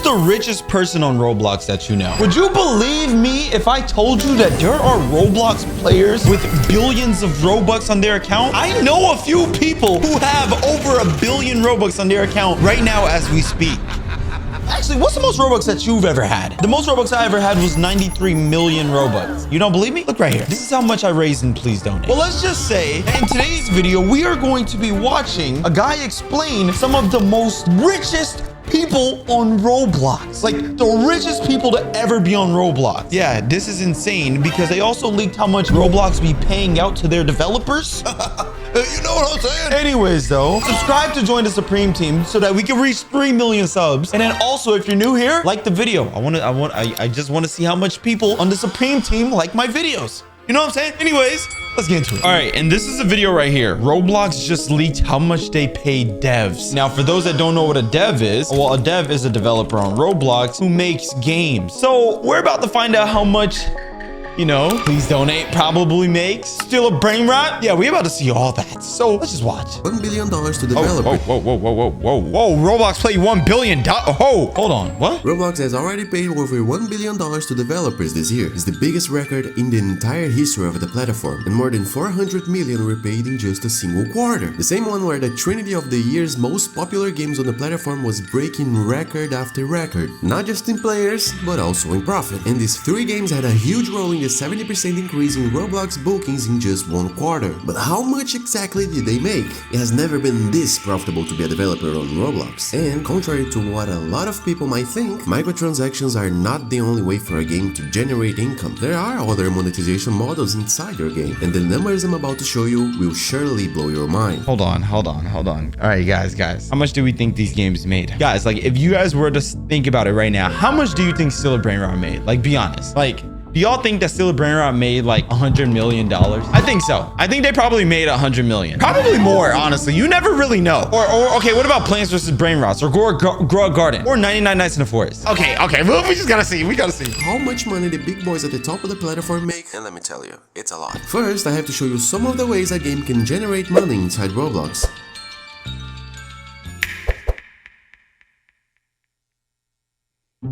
the richest person on Roblox that you know? Would you believe me if I told you that there are Roblox players with billions of Robux on their account? I know a few people who have over 1 billion Robux on their account right now as we speak. Actually, what's the most Robux that you've ever had? The most Robux I ever had was 93 million Robux. You don't believe me? Look right here. This is how much I raised in Please Donate. Well, let's just say in today's video, we are going to be watching a guy explain some of the most richest people on Roblox. Like the richest people to ever be on Roblox. Yeah, this is insane because they also leaked how much Roblox be paying out to their developers. You know what I'm saying? Anyways, though, subscribe to join the Supreme team so that we can reach 3 million subs. And then also, if you're new here, like the video. I just want to see how much people on the Supreme team like my videos. You know what I'm saying? Anyways, let's get into it. All right, and this is a video right here. Roblox just leaked how much they pay devs. Now, for those that don't know what a dev is, well, a dev is a developer on Roblox who makes games. So we're about to find out how much, you know, Please Donate probably makes. Still a brain rot? Yeah, we're about to see all that. So let's just watch. $1 billion to developers. Whoa. Roblox paid $1 billion. Oh, hold on. What? Roblox has already paid over $1 billion to developers this year. It's the biggest record in the entire history of the platform, and more than 400 million were paid in just a single quarter. The same one where the trinity of the year's most popular games on the platform was breaking record after record, not just in players, but also in profit. And these 3 games had a huge role in the 70% increase in Roblox bookings in just 1 quarter. But how much exactly did they make? It has never been this profitable to be a developer on Roblox. And contrary to what a lot of people might think, microtransactions are not the only way for a game to generate income. There are other monetization models inside your game, and the numbers I'm about to show you will surely blow your mind. Hold on. All right, guys. How much do we think these games made? Guys, like, if you guys were to think about it right now, how much do you think Still a Brain Rot made? Like, be honest. Like, do y'all think that Still a Brain Rot made like $100 million? I think so. I think they probably made $100 million. Probably more, honestly. You never really know. Or okay, what about Plants vs. Brain Rots or Grow a Garden or 99 Nights in the Forest? Okay. Well, we just gotta see. We gotta see. How much money the big boys at the top of the platform make? And let me tell you, it's a lot. First, I have to show you some of the ways a game can generate money inside Roblox.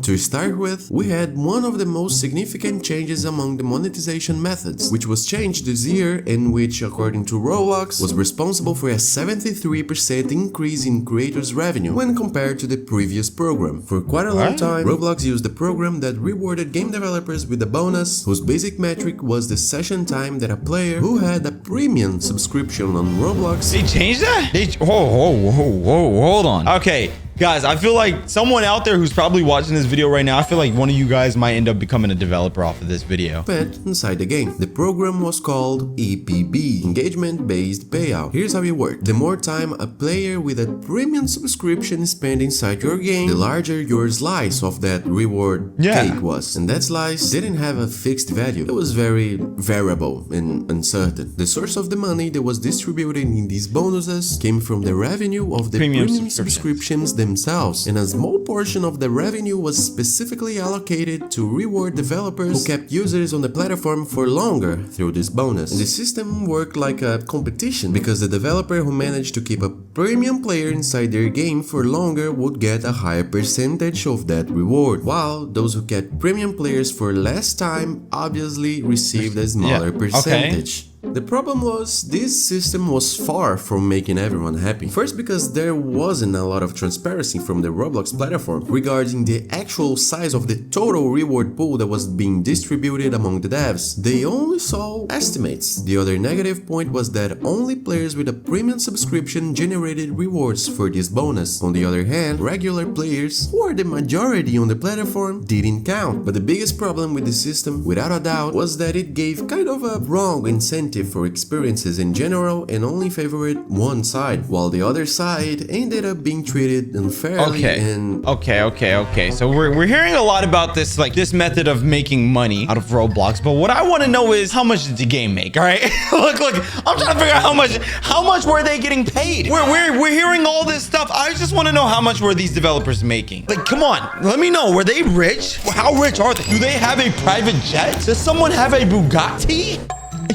To start with, we had one of the most significant changes among the monetization methods, which was changed this year and which, according to Roblox, was responsible for a 73% increase in creators' revenue when compared to the previous program. For quite a long time, Roblox used a program that rewarded game developers with a bonus whose basic metric was the session time that a player who had a premium subscription on Roblox. They changed that? Hold on. Okay. Guys, I feel like someone out there who's probably watching this video right now, I feel like one of you guys might end up becoming a developer off of this video. But inside the game, the program was called EPB, Engagement-Based Payout. Here's how it worked. The more time a player with a premium subscription spent inside your game, the larger your slice of that reward cake was. And that slice didn't have a fixed value. It was very variable and uncertain. The source of the money that was distributed in these bonuses came from the revenue of the premium subscriptions themselves, and a small portion of the revenue was specifically allocated to reward developers who kept users on the platform for longer through this bonus. And the system worked like a competition because the developer who managed to keep a premium player inside their game for longer would get a higher percentage of that reward, while those who kept premium players for less time obviously received a smaller percentage. The problem was, this system was far from making everyone happy. First, because there wasn't a lot of transparency from the Roblox platform regarding the actual size of the total reward pool that was being distributed among the devs. They only saw estimates. The other negative point was that only players with a premium subscription generated rewards for this bonus. On the other hand, regular players, who are the majority on the platform, didn't count. But the biggest problem with the system, without a doubt, was that it gave kind of a wrong incentive for experiences in general and only favored one side, while the other side ended up being treated unfairly. Okay. So we're hearing a lot about this, like this method of making money out of Roblox, but what I want to know is how much did the game make? All right. look, I'm trying to figure out how much were they getting paid? We're hearing all this stuff. I just want to know how much were these developers making? Like, come on, let me know. Were they rich? How rich are they? Do they have a private jet? Does someone have a Bugatti?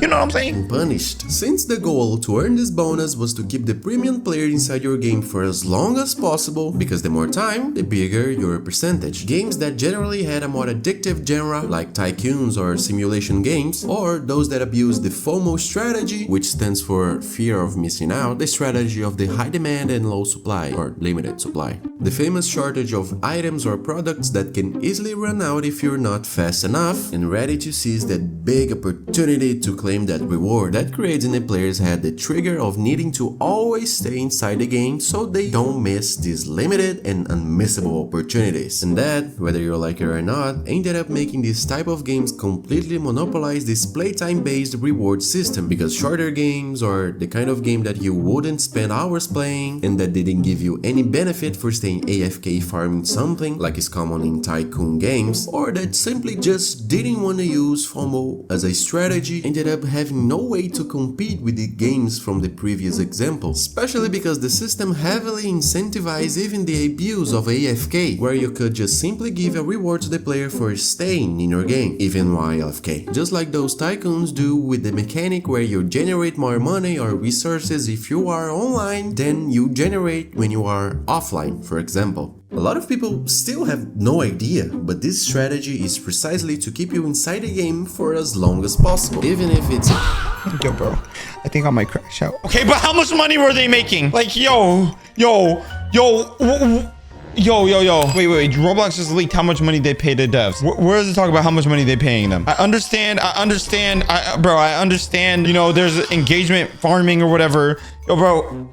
You know what I'm saying? And punished. Since the goal to earn this bonus was to keep the premium player inside your game for as long as possible, because the more time, the bigger your percentage. Games that generally had a more addictive genre, like tycoons or simulation games, or those that abuse the FOMO strategy, which stands for fear of missing out, the strategy of the high demand and low supply, or limited supply. The famous shortage of items or products that can easily run out if you're not fast enough and ready to seize that big opportunity to claim that reward. That creates in the player's head the trigger of needing to always stay inside the game so they don't miss these limited and unmissable opportunities. And that, whether you like it or not, ended up making this type of games completely monopolize this playtime based reward system, because shorter games, or the kind of game that you wouldn't spend hours playing and that didn't give you any benefit for staying AFK farming something like is common in tycoon games, or that simply just didn't want to use FOMO as a strategy, ended up having no way to compete with the games from the previous example, especially because the system heavily incentivized even the abuse of AFK, where you could just simply give a reward to the player for staying in your game, even while AFK. Just like those tycoons do with the mechanic where you generate more money or resources if you are online than you generate when you are offline, for example. A lot of people still have no idea, but this strategy is precisely to keep you inside the game for as long as possible, even if it's... Yo, bro, I think I might crash out. Okay, but how much money were they making? Like, yo. Wait. Roblox just leaked how much money they pay to devs. Where does it talk about how much money they're paying them? I understand. I understand, you know, there's engagement farming or whatever. Yo, bro.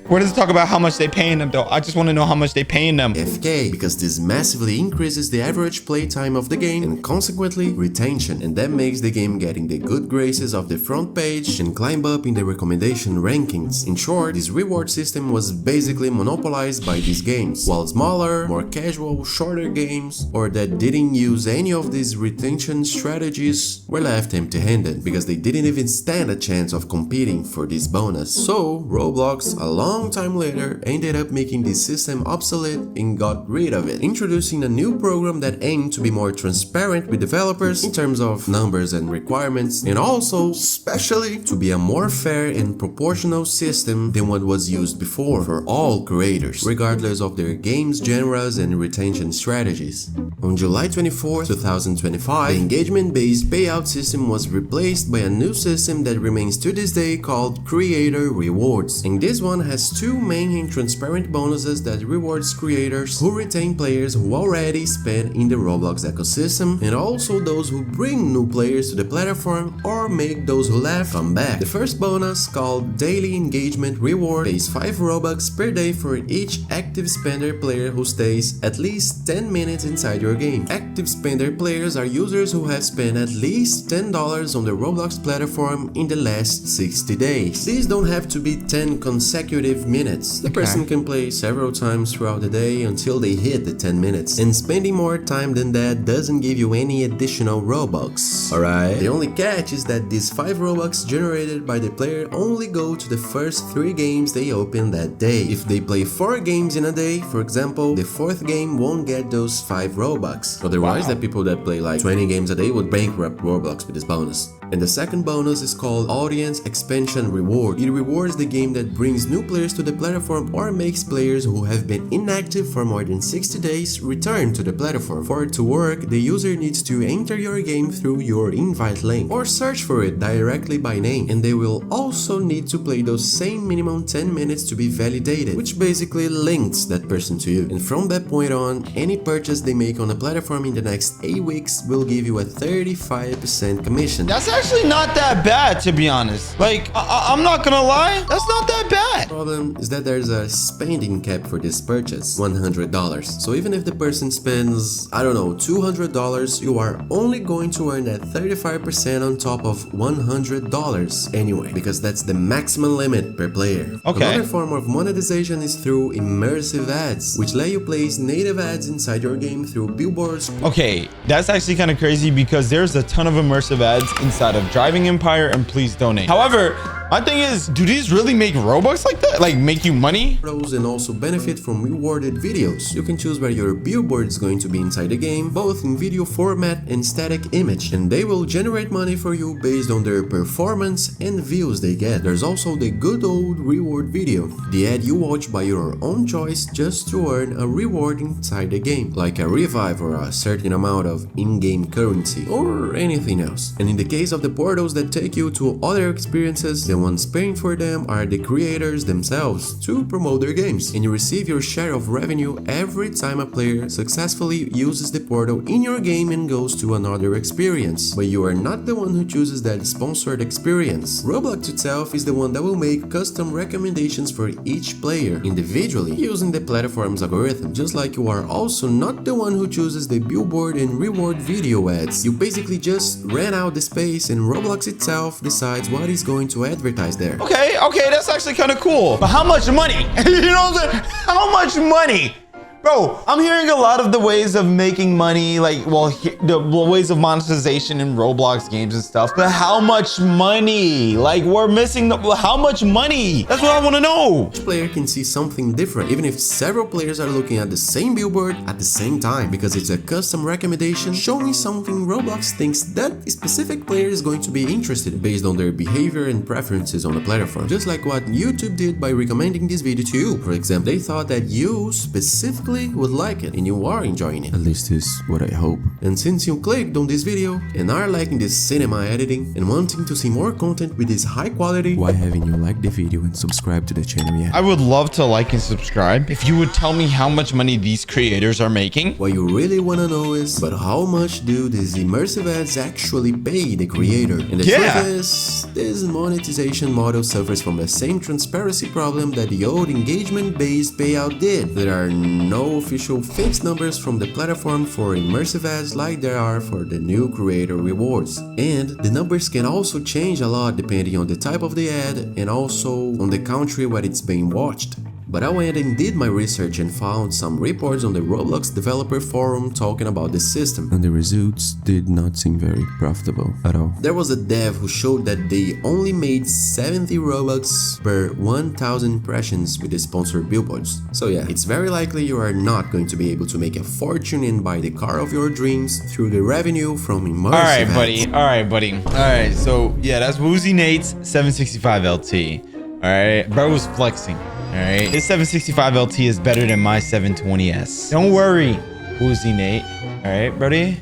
Where does it talk about how much they paying them though? I just want to know how much they paying them. FK, because this massively increases the average playtime of the game and consequently retention, and that makes the game getting the good graces of the front page and climb up in the recommendation rankings. In short, this reward system was basically monopolized by these games, while smaller, more casual, shorter games, or that didn't use any of these retention strategies, were left empty-handed because they didn't even stand a chance of competing for this bonus. So Roblox, along time later, ended up making this system obsolete and got rid of it, introducing a new program that aimed to be more transparent with developers in terms of numbers and requirements, and also, especially, to be a more fair and proportional system than what was used before for all creators, regardless of their games genres and retention strategies. On July 24, 2025, the engagement-based payout system was replaced by a new system that remains to this day called Creator Rewards, and this one has two main and transparent bonuses that rewards creators who retain players who already spend in the Roblox ecosystem, and also those who bring new players to the platform or make those who left come back. The first bonus, called Daily Engagement Reward, pays 5 Robux per day for each active spender player who stays at least 10 minutes inside your game. Active spender players are users who have spent at least $10 on the Roblox platform in the last 60 days. These don't have to be 10 consecutive minutes. The person can play several times throughout the day until they hit the 10 minutes, and spending more time than that doesn't give you any additional Robux. Alright? The only catch is that these 5 Robux generated by the player only go to the first 3 games they open that day. If they play 4 games in a day, for example, the 4th game won't get those 5 Robux. Otherwise, the people that play like 20 games a day would bankrupt Roblox with this bonus. And the second bonus is called Audience Expansion Reward. It rewards the game that brings new players to the platform or makes players who have been inactive for more than 60 days return to the platform. For it to work, the user needs to enter your game through your invite link or search for it directly by name, and they will also need to play those same minimum 10 minutes to be validated, which basically links that person to you. And from that point on, any purchase they make on the platform in the next 8 weeks will give you a 35% commission. That's actually not that bad, to be honest. Like, I'm not gonna lie, that's not that bad. The problem is that there's a spending cap for this purchase, $100. So even if the person spends, I don't know, $200, you are only going to earn that 35% on top of $100 anyway, because that's the maximum limit per player. Okay. Another form of monetization is through immersive ads, which let you place native ads inside your game through billboards. Okay, that's actually kind of crazy because there's a ton of immersive ads inside of Driving Empire and Please Donate. However, My thing is, do these really make Robux like that? Like make you money? And also benefit from rewarded videos. You can choose where your billboard is going to be inside the game, both in video format and static image, and they will generate money for you based on their performance and views they get. There's also the good old reward video, the ad you watch by your own choice just to earn a reward inside the game, like a revive or a certain amount of in-game currency or anything else. And in the case of the portals that take you to other experiences, the ones paying for them are the creators themselves to promote their games, and you receive your share of revenue every time a player successfully uses the portal in your game and goes to another experience. But you are not the one who chooses that sponsored experience. Roblox itself is the one that will make custom recommendations for each player individually using the platform's algorithm, just like you are also not the one who chooses the billboard and reward video ads. You basically just rent out the space and Roblox itself decides what is going to advertise there. Okay, that's actually kind of cool. But how much money? You know what I'm saying? How much money? Bro, I'm hearing a lot of the ways of making money, like, well, the ways of monetization in Roblox games and stuff. But how much money? Like, we're missing how much money? That's what I want to know. Each player can see something different, even if several players are looking at the same billboard at the same time, because it's a custom recommendation showing something Roblox thinks that specific player is going to be interested in based on their behavior and preferences on the platform. Just like what YouTube did by recommending this video to you. For example, they thought that you specifically would like it and you are enjoying it. At least is what I hope. And since you clicked on this video and are liking this cinema editing and wanting to see more content with this high quality, why haven't you liked the video and subscribed to the channel yet? I would love to like and subscribe if you would tell me how much money these creators are making. What you really want to know is, but how much do these immersive ads actually pay the creator? And the truth is, this monetization model suffers from the same transparency problem that the old engagement-based payout did. There are no official fixed numbers from the platform for immersive ads like there are for the new creator rewards. And the numbers can also change a lot depending on the type of the ad and also on the country where it's being watched. But I went and did my research and found some reports on the Roblox developer forum talking about the system, and the results did not seem very profitable at all. There was a dev who showed that they only made 70 Robux per 1,000 impressions with the sponsored billboards. So yeah, it's very likely you are not going to be able to make a fortune and buy the car of your dreams through the revenue from immersive ads. Alright, buddy. Alright, so yeah, that's Woozy Nate's 765 LT. Alright, bro was flexing. Alright, his 765 LT is better than my 720S. Don't worry, Woozy Nate. Alright, buddy.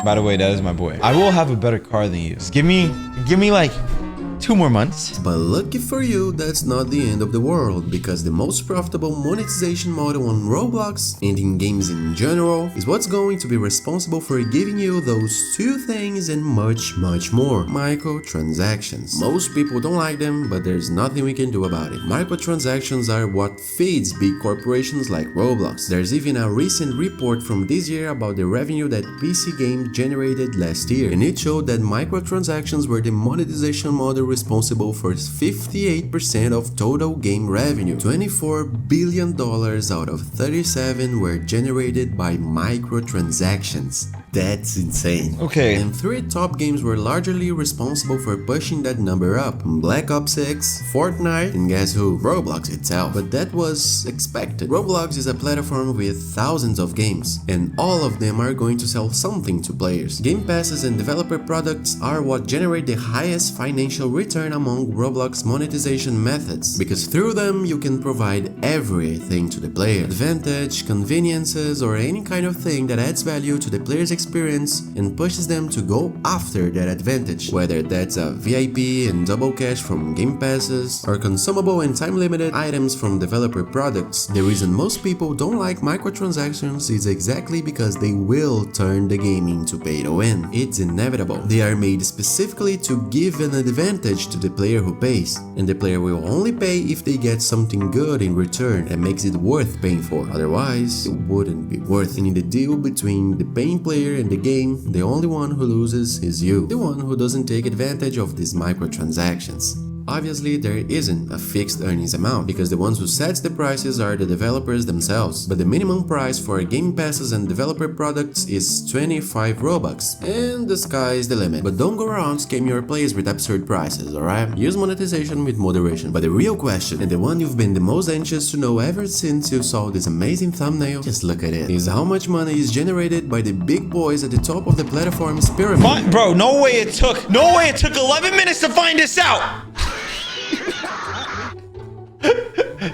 By the way, that is my boy. I will have a better car than you. Just give me like 2 more months. But lucky for you, that's not the end of the world, because the most profitable monetization model on Roblox and in games in general is what's going to be responsible for giving you those 2 things and much more. Microtransactions. Most people don't like them, but there's nothing we can do about it. Microtransactions are what feeds big corporations like Roblox. There's even a recent report from this year about the revenue that PC games generated last year, and it showed that microtransactions were the monetization model responsible for 58% of total game revenue. $24 billion out of 37 were generated by microtransactions. That's insane. Okay. And 3 top games were largely responsible for pushing that number up. Black Ops 6, Fortnite, and guess who? Roblox itself. But that was expected. Roblox is a platform with thousands of games, and all of them are going to sell something to players. Game passes and developer products are what generate the highest financial return among Roblox monetization methods, because through them you can provide everything to the player. Advantage, conveniences, or any kind of thing that adds value to the player's experience and pushes them to go after that advantage, whether that's a VIP and double cash from game passes or consumable and time-limited items from developer products. The reason most people don't like microtransactions is exactly because they will turn the game into pay to win. It's inevitable. They are made specifically to give an advantage to the player who pays, and the player will only pay if they get something good in return that makes it worth paying for. Otherwise, it wouldn't be worth it. And in the deal between the paying player and the game, the only one who loses is you, the one who doesn't take advantage of these microtransactions. Obviously, there isn't a fixed earnings amount because the ones who sets the prices are the developers themselves, but the minimum price for game passes and developer products is 25 Robux, and the sky is the limit. But don't go around scamming your players with absurd prices, alright? Use monetization with moderation. But the real question, and the one you've been the most anxious to know ever since you saw this amazing thumbnail, just look at it, is how much money is generated by the big boys at the top of the platform's pyramid. Bro, no way it took 11 minutes to find this out.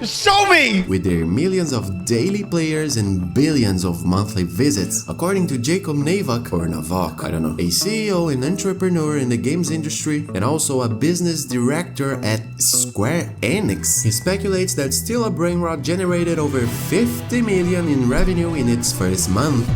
Show me! With their millions of daily players and billions of monthly visits. According to Jacob Navak, or Navak, I don't know, a CEO and entrepreneur in the games industry and also a business director at Square Enix, he speculates that Still a Brainrot generated over 50 million in revenue in its first month.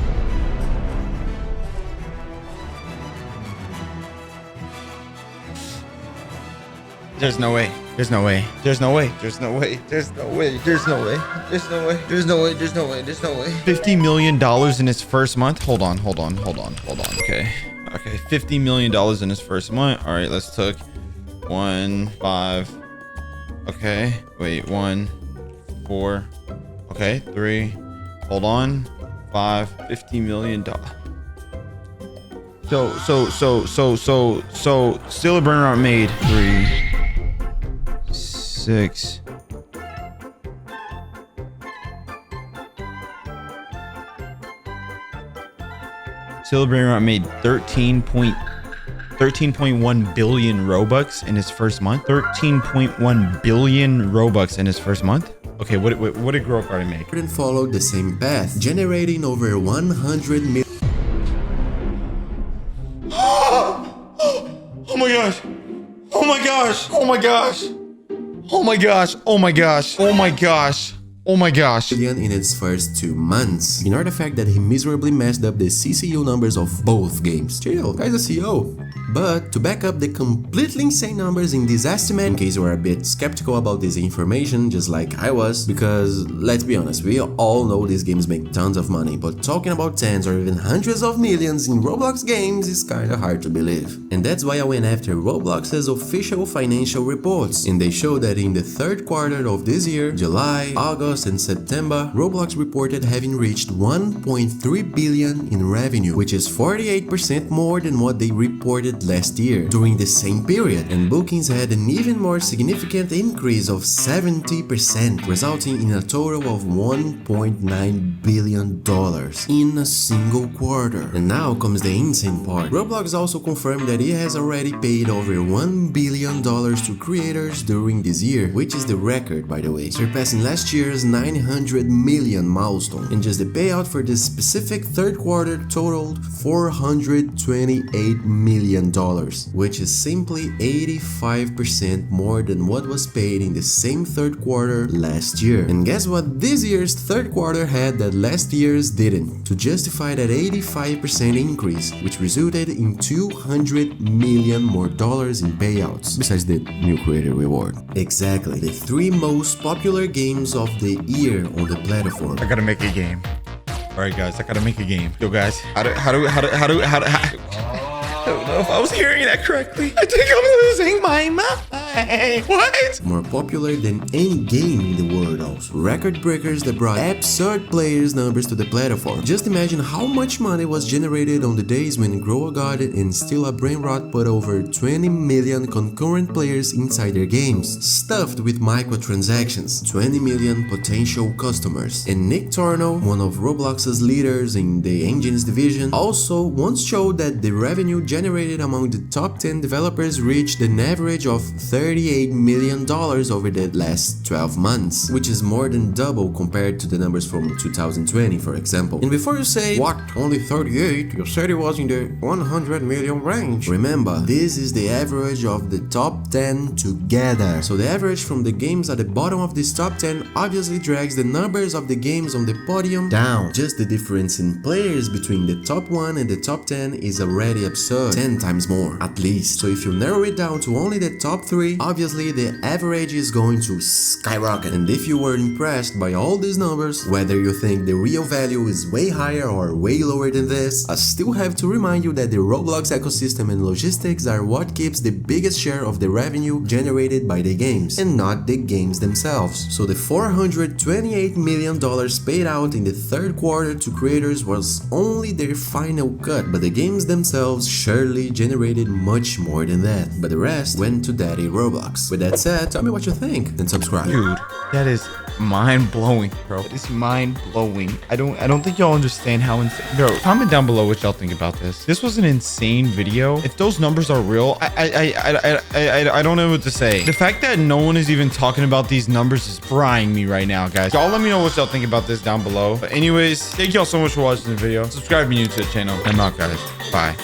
There's no way. There's no way. There's no way. There's no way. There's no way. There's no way. There's no way. There's no way. There's no way. There's no way. $50 million in his first month. Hold on. Okay. $50 million in his first month. All right, let's take 1, 5. Okay. Wait, 1, 4. Okay, 3. Hold on. 5. $50 million. So Still a Brainrot made 3, 6. Still a Brainrot made 13.1 billion Robux in his first month. 13.1 billion Robux in his first month. Okay, what did Growth already make? And followed the same path, generating over 100 million. Oh my gosh. Oh my gosh. Oh my gosh. Oh my gosh. Oh my gosh. Oh my gosh. Oh my gosh. In its first 2 months. Ignore the fact that he miserably messed up the CCU numbers of both games. Chill, guy's a CEO. But to back up the completely insane numbers in this estimate, in case you are a bit skeptical about this information, just like I was, because let's be honest, we all know these games make tons of money, but talking about tens or even hundreds of millions in Roblox games is kinda hard to believe. And that's why I went after Roblox's official financial reports, and they show that in the third quarter of this year, July, August, and September, Roblox reported having reached 1.3 billion in revenue, which is 48% more than what they reported last year during the same period, and bookings had an even more significant increase of 70%, resulting in a total of $1.9 billion in a single quarter. And now comes the insane part. Roblox also confirmed that it has already paid over $1 billion to creators during this year, which is the record, by the way, surpassing last year's 900 million milestone. And just the payout for this specific third quarter totaled $428 million, which is simply 85% more than what was paid in the same third quarter last year. And guess what this year's third quarter had that last year's didn't? To justify that 85% increase, which resulted in $200 million more dollars in payouts, besides the new creator reward. Exactly, the 3 most popular games of the year on the platform. I gotta make a game. All right, guys, I gotta make a game. Yo, guys, how do I don't know if I was hearing that correctly. I think I'm losing my mind. What? More popular than any game in the world also. Record breakers that brought absurd players numbers to the platform. Just imagine how much money was generated on the days when Grow a God and Still a Brainrot put over 20 million concurrent players inside their games, stuffed with microtransactions, 20 million potential customers. And Nick Torno, one of Roblox's leaders in the engines division, also once showed that the revenue generated among the top 10 developers reached an average of $38 million over the last 12 months, which is more than double compared to the numbers from 2020, for example. And before you say, what, only 38? You said it was in the 100 million range. Remember, this is the average of the top 10 together. So the average from the games at the bottom of this top 10 obviously drags the numbers of the games on the podium down. Just the difference in players between the top 1 and the top 10 is already absurd, 10 times more, at least. So if you narrow it down to only the top 3, eventually, obviously, the average is going to skyrocket. And if you were impressed by all these numbers, whether you think the real value is way higher or way lower than this, I still have to remind you that the Roblox ecosystem and logistics are what keeps the biggest share of the revenue generated by the games, and not the games themselves. So the $428 million paid out in the third quarter to creators was only their final cut, but the games themselves surely generated much more than that. But the rest went to Daddy Roblox. With that said, tell me what you think and subscribe. Dude, that is mind-blowing, bro. It is mind-blowing. I don't think y'all understand how insane. Bro, comment down below what y'all think about this. This was an insane video. If those numbers are real, I don't know what to say. The fact that no one is even talking about these numbers is frying me right now, guys. Y'all let me know what y'all think about this down below. But anyways, thank y'all so much for watching the video. Subscribe if you're new to the channel. I'm out, guys. Bye.